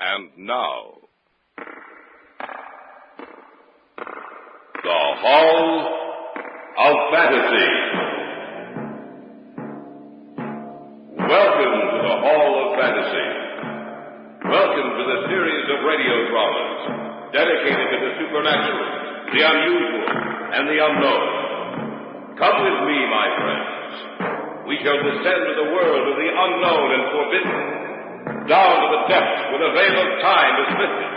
And now, the Hall of Fantasy. Welcome to the Hall of Fantasy. Welcome to the series of radio dramas dedicated to the supernatural, the unusual, and the unknown. Come with me, my friends. We shall descend to the world of the unknown and forbidden, down to the depths where the veil of time is lifted,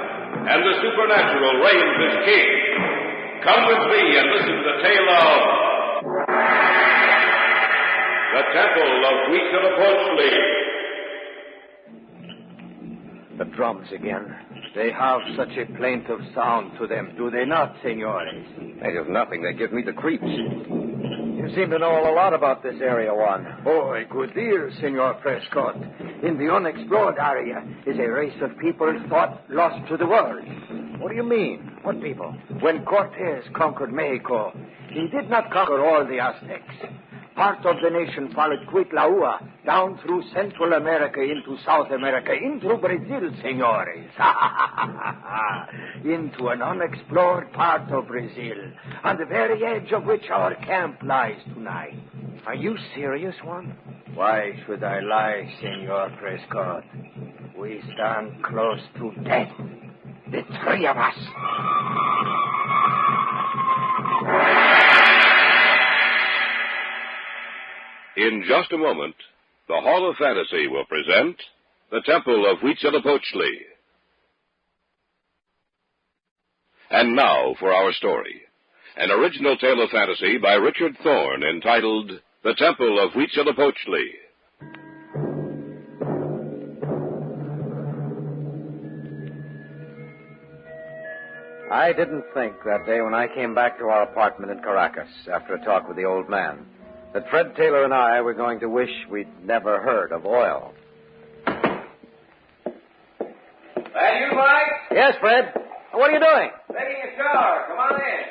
and the supernatural reigns as king. Come with me and listen to the tale of the Temple of Huitzilipochle. The drums again. They have such a plaintive sound to them, do they not, senores? They have nothing. They give me the creeps. You seem to know a lot about this area, Juan. Oh, a good deal, Senor Prescott. In the unexplored area is a race of people thought lost to the world. What do you mean? What people? When Cortez conquered Mexico, he did not conquer all the Aztecs. Part of the nation followed Huitzilipochle down through Central America into South America, into Brazil, senores. Into an unexplored part of Brazil, on the very edge of which our camp lies tonight. Are you serious, Juan? Why should I lie, Senor Prescott? We stand close to death, the three of us. In just a moment, the Hall of Fantasy will present the Temple of Huitzilipochle. And now for our story, an original tale of fantasy by Richard Thorne entitled The Temple of Huitzilipochle. I didn't think that day when I came back to our apartment in Caracas after a talk with the old man that Fred Taylor and I were going to wish we'd never heard of oil. That you, Mike? Yes, Fred. What are you doing? Taking a shower. Come on in.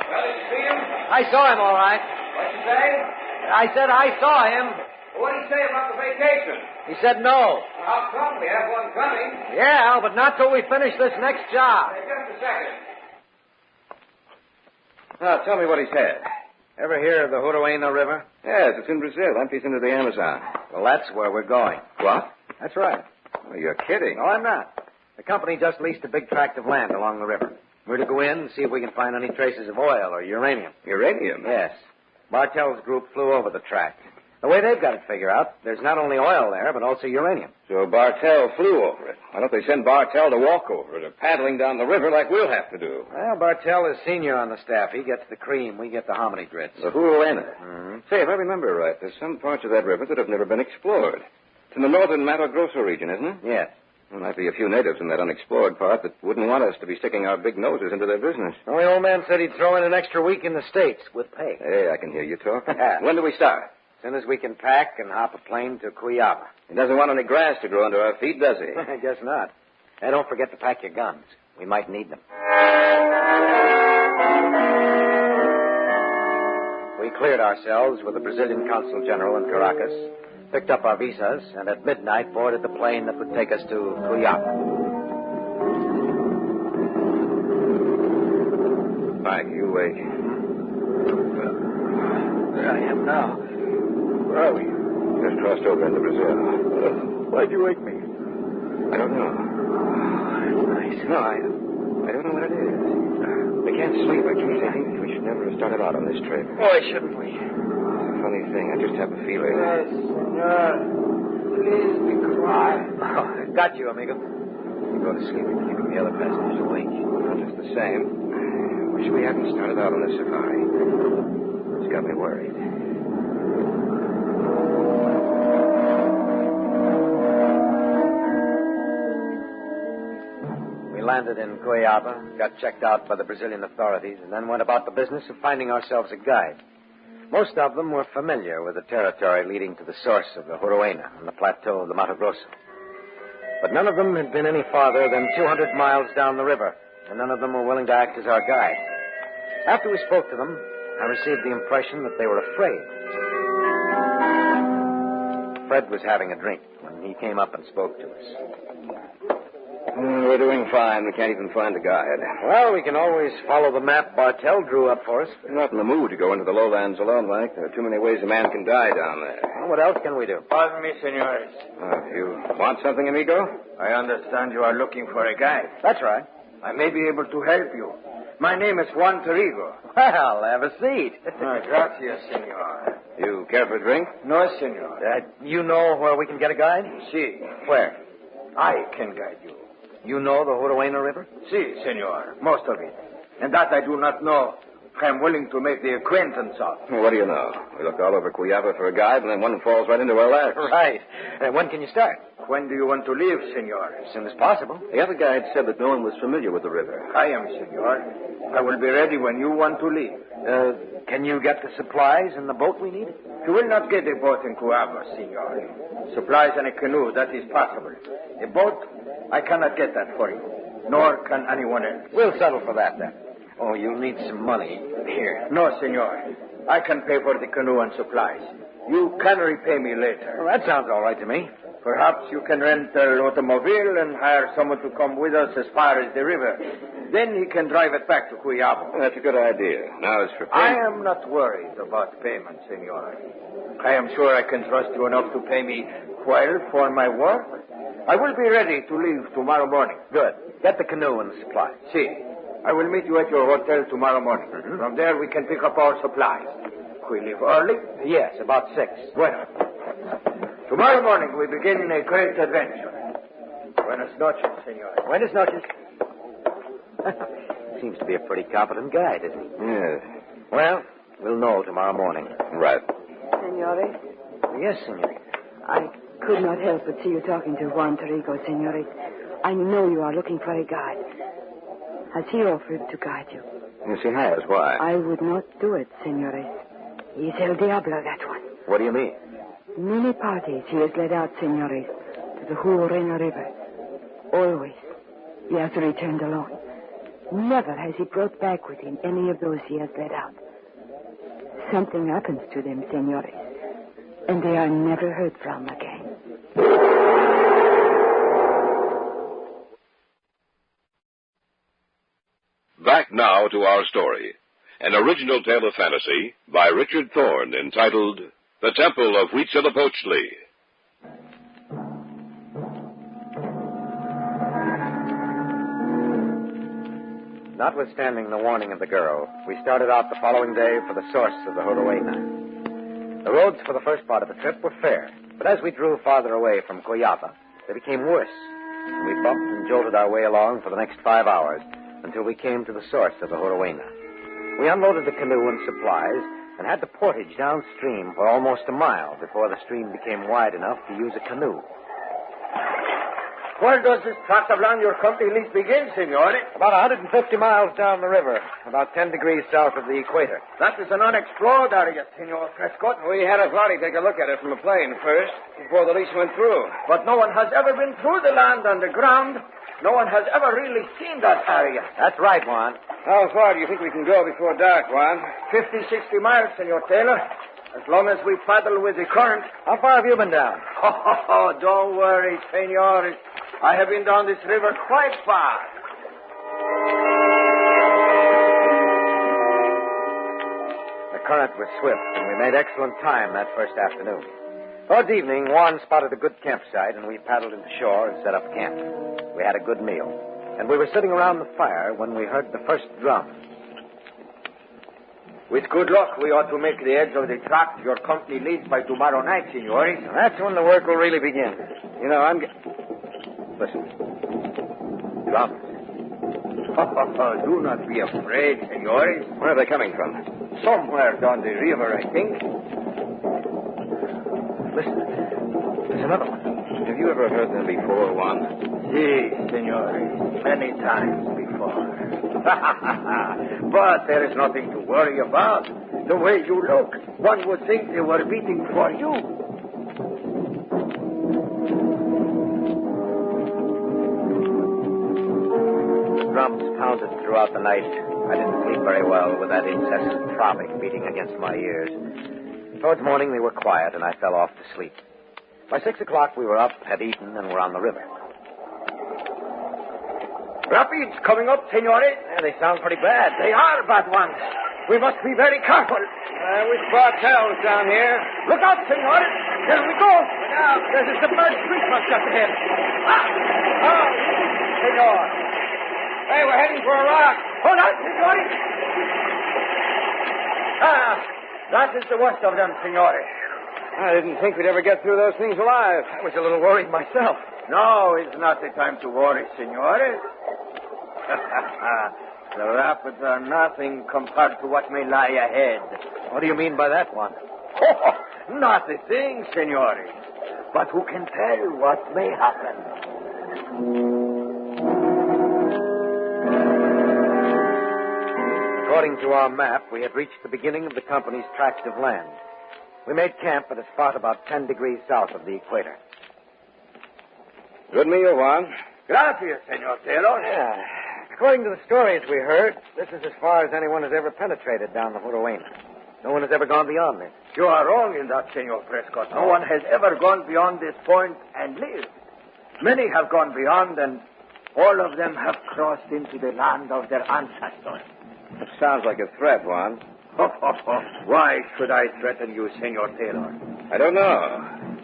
Well, did you see him? I saw him, all right. What'd you say? I said I saw him. What did he say about the vacation? He said no. Well, how come? We have one coming. Yeah, but not till we finish this next job. Hey, just a second. Now, tell me what he said. Ever hear of the Huitzilipochle River? Yes, it's in Brazil. Empties into the Amazon. Well, that's where we're going. What? That's right. Oh, you're kidding. No, I'm not. The company just leased a big tract of land along the river. We're to go in and see if we can find any traces of oil or uranium. Uranium? Yes. Bartell's group flew over the tract. The way they've got it figured out, there's not only oil there, but also uranium. So Bartell flew over it. Why don't they send Bartell to walk over it or paddling down the river like we'll have to do? Well, Bartell is senior on the staff. He gets the cream. We get the hominy grits. The Huitzilipochle. Mm-hmm. Say, if I remember right, there's some parts of that river that have never been explored. It's in the northern Mato Grosso region, isn't it? Yes. There might be a few natives in that unexplored part that wouldn't want us to be sticking our big noses into their business. Well, the old man said he'd throw in an extra week in the States with pay. Hey, I can hear you talking. When do we start? As soon as we can pack and hop a plane to Cuyaba. He doesn't want any grass to grow under our feet, does he? I guess not. And don't forget to pack your guns. We might need them. We cleared ourselves with the Brazilian Consul General in Caracas, picked up our visas, and at midnight boarded the plane that would take us to Cuyaba. Mike, you wait. There I am now. Where are we? Just crossed over into Brazil. Why'd you wake me? I don't know. Nice. No, I don't know what it is. We can't sleep. I think we should never have started out on this trip. Why shouldn't we? It's a funny thing. I just have a feeling. Yes, senor. Please be quiet. Oh, got you, amigo. You go to sleep and keeping the other passengers awake. Well, just the same. I wish we hadn't started out on this safari. It's got me worried. We landed in Cuyaba, got checked out by the Brazilian authorities, and then went about the business of finding ourselves a guide. Most of them were familiar with the territory leading to the source of the Huitzilipochle on the plateau of the Mato Grosso. But none of them had been any farther than 200 miles down the river, and none of them were willing to act as our guide. After we spoke to them, I received the impression that they were afraid. Fred was having a drink when he came up and spoke to us. We're doing fine. We can't even find a guide. Well, we can always follow the map Bartell drew up for us. I'm not in the mood to go into the lowlands alone, Mike. There are too many ways a man can die down there. Well, what else can we do? Pardon me, senores. If you want something, amigo? I understand you are looking for a guide. That's right. I may be able to help you. My name is Juan Terrigo. Well, have a seat. Gracias, senor. You care for a drink? No, senor. You know where we can get a guide? Si. Where? I can guide you. You know the Huruena River? Si, senor. Most of it. And that I do not know, I am willing to make the acquaintance of. Well, what do you know? We look all over Cuyaba for a guide, and then one falls right into our laps. Right. When can you start? When do you want to leave, senor? As soon as possible. The other guide said that no one was familiar with the river. I am, senor. I will be ready when you want to leave. Can you get the supplies and the boat we need? You will not get a boat in Cuyaba, senor. Supplies and a canoe, that is possible. A boat, I cannot get that for you. Nor can anyone else. We'll settle for that, then. Oh, you'll need some money. Here. No, senor. I can pay for the canoe and supplies. You can repay me later. Well, that sounds all right to me. Perhaps you can rent an automobile and hire someone to come with us as far as the river. Then he can drive it back to Cuyaba. That's a good idea. Now, as for I payment... am not worried about payment, senor. I am sure I can trust you enough to pay me well for my work. I will be ready to leave tomorrow morning. Good. Get the canoe and the supplies. Si. I will meet you at your hotel tomorrow morning. Mm-hmm. From there, we can pick up our supplies. We leave early? Yes, about 6. Bueno. Tomorrow morning, we begin a great adventure. Buenas noches, senor. Buenas noches. Seems to be a pretty competent guide, isn't he? Yes. Well, we'll know tomorrow morning. Right. Senores, Yes, senor. I could not help but see you talking to Juan Terrigo, senores. I know you are looking for a guide. Has he offered to guide you? Yes, he has. Why? I would not do it, senores. He is El Diablo, that one. What do you mean? Many parties he has led out, senores, to the Huruena River. Always, he has returned alone. Never has he brought back with him any of those he has led out. Something happens to them, senores, and they are never heard from again. Back now to our story. An original tale of fantasy by Richard Thorne entitled The Temple of Huitzilipochle. Notwithstanding the warning of the girl, we started out the following day for the source of the Huruena. The roads for the first part of the trip were fair, but as we drew farther away from Cuyaba, they became worse, and we bumped and jolted our way along for the next 5 hours until we came to the source of the Huruena. We unloaded the canoe and supplies and had the portage downstream for almost a mile before the stream became wide enough to use a canoe. Where does this tract of land your company lease begin, senor? About 150 miles down the river, about 10 degrees south of the equator. That is an unexplored area, Senor Prescott. We had authority take a look at it from a plane first, before the lease went through. But no one has ever been through the land underground. No one has ever really seen that area. That's right, Juan. How far do you think we can go before dark, Juan? 50, 60 miles, Senor Taylor. As long as we paddle with the current. How far have you been down? Oh, don't worry, senor. I have been down this river quite far. The current was swift, and we made excellent time that first afternoon. Towards evening, Juan spotted a good campsite, and we paddled into shore and set up camp. We had a good meal, and we were sitting around the fire when we heard the first drum. With good luck, we ought to make the edge of the tract your company leads by tomorrow night, senores. That's when the work will really begin. You know, Listen. Drums. Do not be afraid, senores. Where are they coming from? Somewhere down the river, I think. Listen. There's another one. Have you ever heard them before, Juan? Si, senores. Many times before. But there is nothing to worry about. The way you look, one would think they were beating for you. Drums pounded throughout the night. I didn't sleep very well with that incessant throbbing beating against my ears. Towards morning, they were quiet, and I fell off to sleep. By 6 o'clock, we were up, had eaten, and were on the river. Rapids coming up, senores. Yeah, they sound pretty bad. They are bad ones. We must be very careful. We cartels down here. Look out, senores. There we go. Look out. There's a submerged creek bus just ahead. Oh, Senor. hey, we're heading for a rock. Hold on, senores. That is the worst of them, senores. I didn't think we'd ever get through those things alive. I was a little worried myself. No, it's not the time to worry, senores. The rapids are nothing compared to what may lie ahead. What do you mean by that, Juan? Oh, not a thing, senores. But who can tell what may happen? According to our map, we had reached the beginning of the company's tract of land. We made camp at a spot about 10 degrees south of the equator. Good meal, Juan. Gracias, Senor Taylor. Yeah. According to the stories we heard, this is as far as anyone has ever penetrated down the Juruena. No one has ever gone beyond this. You are wrong in that, Senor Prescott. No one has ever gone beyond this point and lived. Many have gone beyond, and all of them have crossed into the land of their ancestors. That sounds like a threat, Juan. Why should I threaten you, Senor Taylor? I don't know.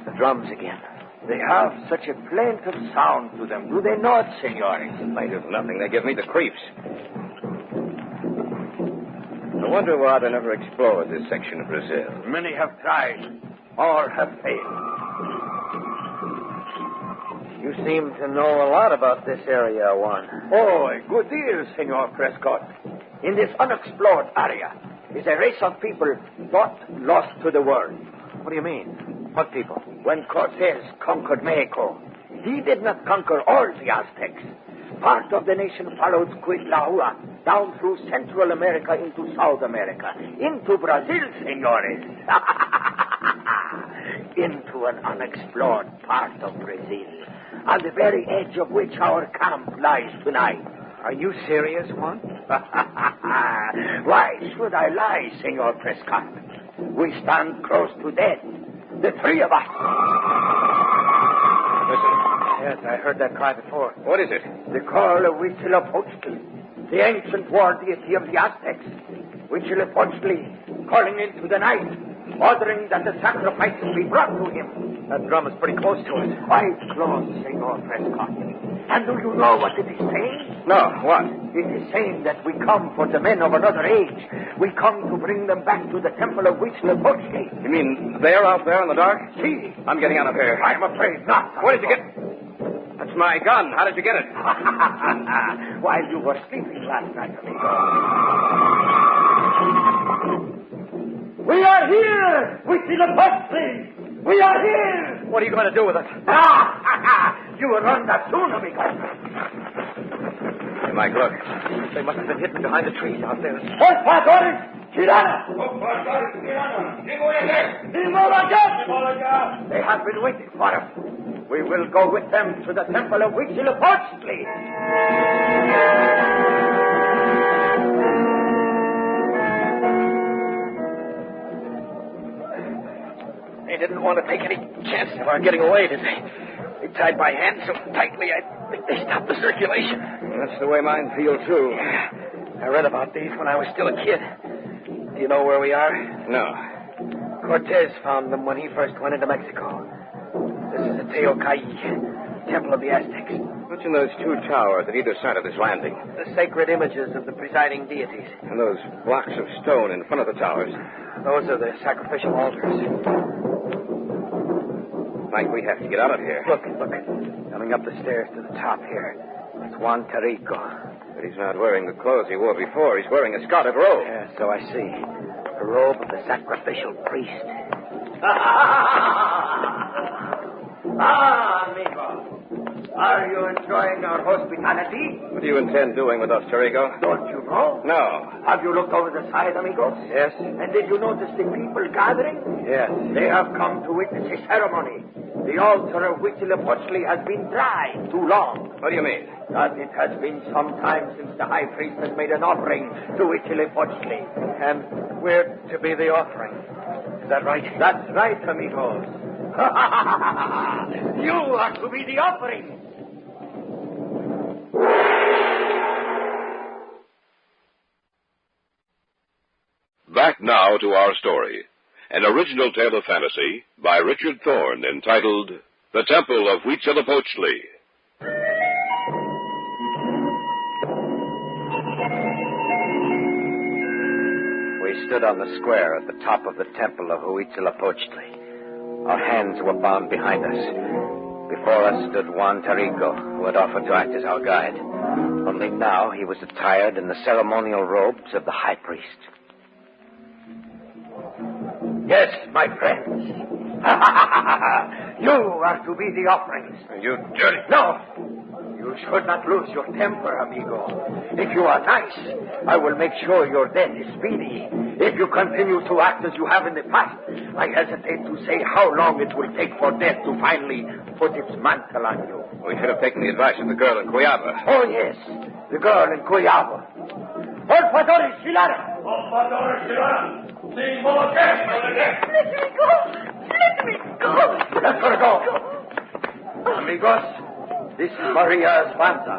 The drums again. They have such a plaintive sound to them, do they not, senores? Plaintive nothing. They give me the creeps. I wonder why they never explored this section of Brazil. Many have tried. All have failed. You seem to know a lot about this area, Juan. Oh, a good deal, Senor Prescott. In this unexplored area is a race of people not lost to the world. What do you mean? What people? When Cortez conquered Mexico, he did not conquer all the Aztecs. Part of the nation followed Huitzilipochle down through Central America into South America, into Brazil, senores. Into an unexplored part of Brazil, on the very edge of which our camp lies tonight. Are you serious, Juan? Why should I lie, Senor Prescott? We stand close to death, the three of us. Listen. Yes, I heard that cry before. What is it? The call of Huitzilipochle, the ancient war deity of the Aztecs. Huitzilipochle calling into the night, ordering that the sacrifices be brought to him. That drum is pretty close to us. Quite close, Senor Prescott. And do you know what it is saying? No, what? It is saying that we come for the men of another age. We come to bring them back to the temple of Huitzilipochle. You mean they're out there in the dark? See? I'm getting out of here. I'm afraid not. Where did you get... That's my gun. How did you get it? While you were sleeping last night, amigo. We are here! Huitzilipochle! We are here! What are you going to do with us? You will run that soon, amigo. Hey, Mike, look. They must have been hidden behind the trees out there. Portadores, Tirana! They have been waiting for us. We will go with them to the temple of Huitzilipochle. They didn't want to take any chances of our getting away, did they? They tied my hands so tightly, I think they stopped the circulation. That's the way mine feel, too. Yeah. I read about these when I was still a kid. Do you know where we are? No. Cortez found them when he first went into Mexico. This is the Teocalli, temple of the Aztecs. What's in those two towers at either side of this landing? The sacred images of the presiding deities. And those blocks of stone in front of the towers? Those are the sacrificial altars. Mike, we have to get out of here. Look. Coming up the stairs to the top here. It's Juan Tarico. But he's not wearing the clothes he wore before. He's wearing a scarlet robe. Yeah, so I see. The robe of the sacrificial priest. Amigo. Are you enjoying our hospitality? What do you intend doing with us, Tarico? Don't you know? No. Have you looked over the side, amigos? Yes. And did you notice the people gathering? Yes. They have come to witness a ceremony. The altar of Huitzilipochle has been dry too long. What do you mean? That it has been some time since the high priest has made an offering to Huitzilipochle. And we're to be the offering. Is that right? That's right, amigos. You are to be the offering. Back now to our story. An original tale of fantasy by Richard Thorne entitled The Temple of Huitzilipochle. We stood on the square at the top of the temple of Huitzilipochle. Our hands were bound behind us. Before us stood Juan Tarico, who had offered to act as our guide. Only now he was attired in the ceremonial robes of the high priest. Yes, my friends. You are to be the offerings. You dirty... No! You should not lose your temper, amigo. If you are nice, I will make sure your death is speedy. If you continue to act as you have in the past, I hesitate to say how long it will take for death to finally put its mantle on you. We should have taken the advice of the girl in Cuyaba. Oh, yes, the girl in Cuyaba. Por favor, Silara! Let me go! Let me go! Let her go! Amigos, this is Maria Espanza,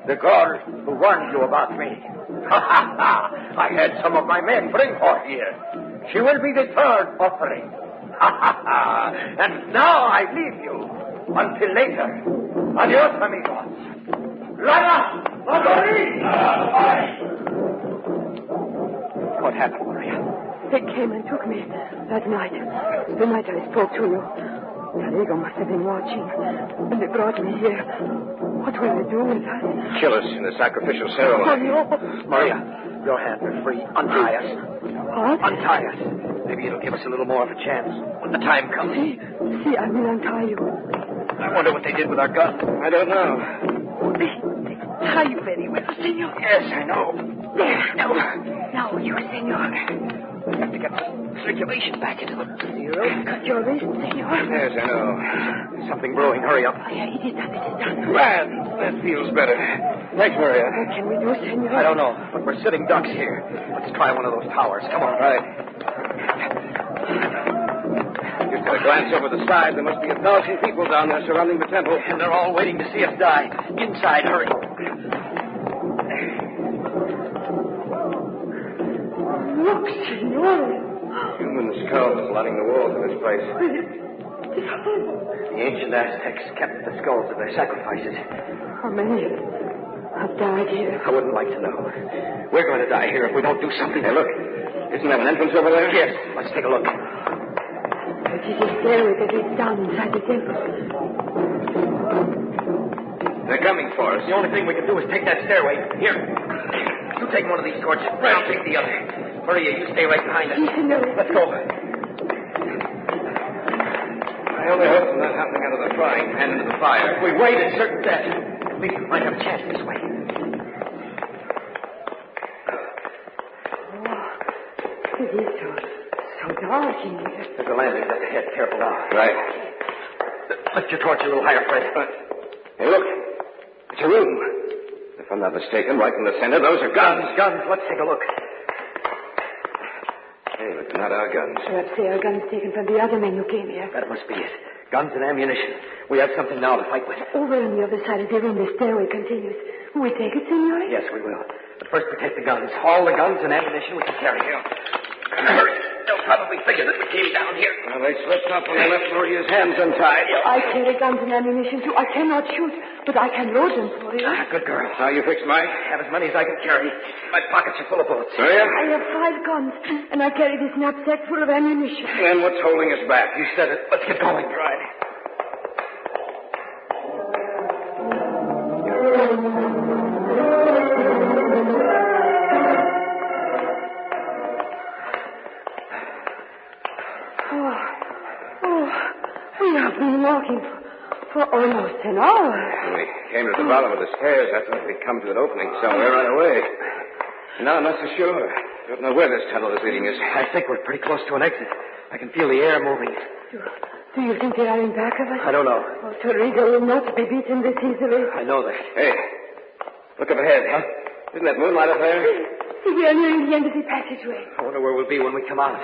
the girl who warned you about me. I had some of my men bring her here. She will be the third offering. And now I leave you until later. Adios, amigos. Lana! What happened, Maria? They came and took me that night. The night I spoke to you. Tarico must have been watching. And they brought me here. What will they do with us? Kill us in the sacrificial ceremony. Oh, no. Maria, your hands are free. Untie us. What? Untie us. Maybe it'll give us a little more of a chance when the time comes. See, I will untie you. I wonder what they did with our guns. I don't know. They tie you very well, senor. Yes, I know. Now, you, senor. We have to get circulation back into the... Cut your wrist, senor. Yes, I know. Something brewing. Hurry up. It is done. Glad. That feels better. Thanks, Maria. What can we do, senor? I don't know, but we're sitting ducks here. Let's try one of those towers. Come on. Right. Just had a glance over the side. There must be 1,000 people down there surrounding the temple. And they're all waiting to see us die. Inside, hurry. Look, senor. Human skulls lining the walls of this place. The ancient Aztecs kept the skulls of their sacrifices. How many have died here? I wouldn't like to know. We're going to die here if we don't do something. Hey, look. Isn't that an entrance over there? Yes. Let's take a look. It is a stairway that leads down inside the temple. They're coming for us. The only thing we can do is take that stairway. Here. You take one of these torches. Right. I'll take the other. Maria, you stay right behind us. Yes, senor. Let's go. I only hope from not happening out of the frying pan into the fire. If we wait, it's certain death. At least we might have a chance this way. It is so dark in here. There's a landing up ahead. Careful now. Right. Lift your torch a little higher, Fred. Hey, look. It's a room. If I'm not mistaken, right in the center, those are guns. Guns. Let's take a look. Hey, but they're not our guns. Perhaps they are guns taken from the other men who came here. That must be it. Guns and ammunition. We have something now to fight with. Over on the other side of the room, the stairway continues. Will we take it, senor? Yes, we will. But first we take the guns. All the guns and ammunition we can carry here. Hurry. They'll probably figure that we came down here. Well, they slipped up when they left Maria's hands untied. I carry guns and ammunition, too. I cannot shoot, but I can load them for you. Good girl. How you fixed, Mike? Have as many as I can carry. My pockets are full of bullets. Maria? I have 5 guns, and I carry this knapsack full of ammunition. Then what's holding us back? You said it. Let's get going. Right. We have been walking for almost an hour. We came to the bottom of the stairs. I thought we'd come to an opening somewhere right away. Now I'm not so sure. Don't know where this tunnel is leading us. I think we're pretty close to an exit. I can feel the air moving. Do you think they are in back of us? I don't know. Oh, Torrigo will not be beaten this easily. I know that. Hey, look up ahead. Huh? Isn't that moonlight up there? See, we are nearing the end of the passageway. I wonder where we'll be when we come out.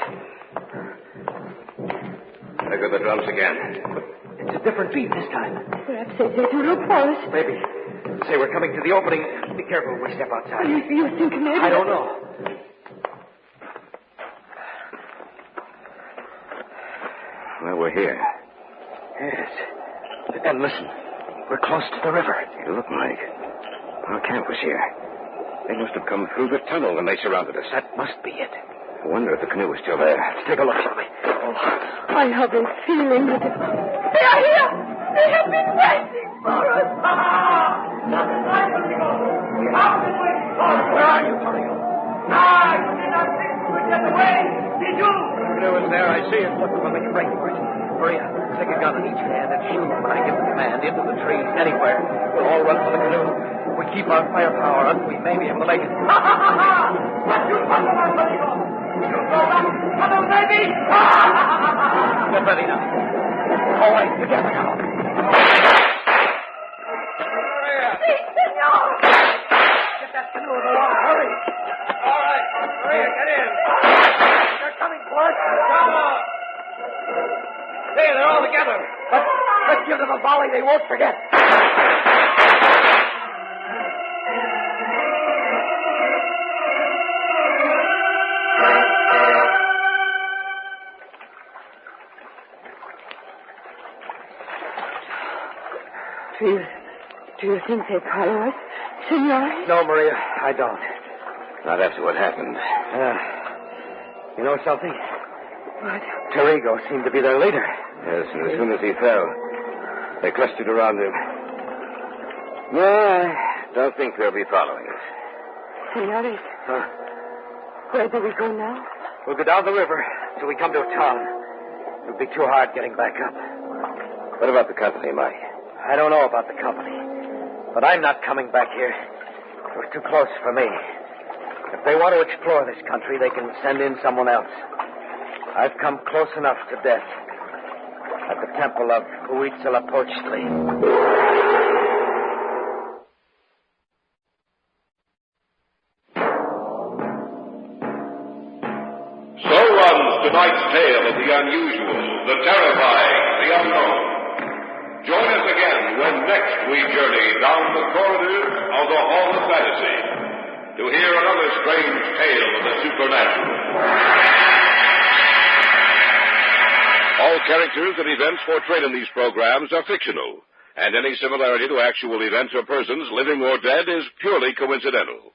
There go the drums again. It's a different beat this time. Perhaps they say to look for us. Maybe. Say, we're coming to the opening. Be careful when we step outside. You think maybe... I don't know. Well, we're here. Yes. And listen, we're close to the river. You look like our camp was here. They must have come through the tunnel when they surrounded us. That must be it. I wonder if the canoe is still there. Let's take a look, shall we? Oh, I have a feeling that it... They are here! They have been waiting for us! Nothing like it, Nico. We have been waiting for us. Where are you, Mario? You did not think we would get away, did you? The canoe is there. I see it. Look, we'll make a break for it. Maria, take a gun in each hand and shoot when I give the command. Into the trees, anywhere. We'll all run for the canoe. If we keep our firepower up, we may be able to make it. What you talk about, Nico? You go back. Come on, baby. Get ready now. All right, together now. Maria! Senor! Get that canoe in the water. Hurry! All right, Maria, get in. They're coming for us. Come on! There, they're all together. Let's give them a volley they won't forget. Do you think they follow us, Senor? No, Maria, I don't. Not after what happened. You know something? What? Terrigo seemed to be their leader. Yes, and as soon as he fell, they clustered around him. No, I don't think they'll be following us. Senores, Huh? where do we go now? We'll go down the river till we come to a town. It'll be too hard getting back up. What about the company, Mike? I don't know about the company, but I'm not coming back here. It was too close for me. If they want to explore this country, they can send in someone else. I've come close enough to death at the temple of Huitzilipochle. So runs tonight's tale of the unusual, the terrifying, the unknown. Join us again when next we journey down the corridors of the Hall of Fantasy to hear another strange tale of the supernatural. All characters and events portrayed in these programs are fictional, and any similarity to actual events or persons, living or dead, is purely coincidental.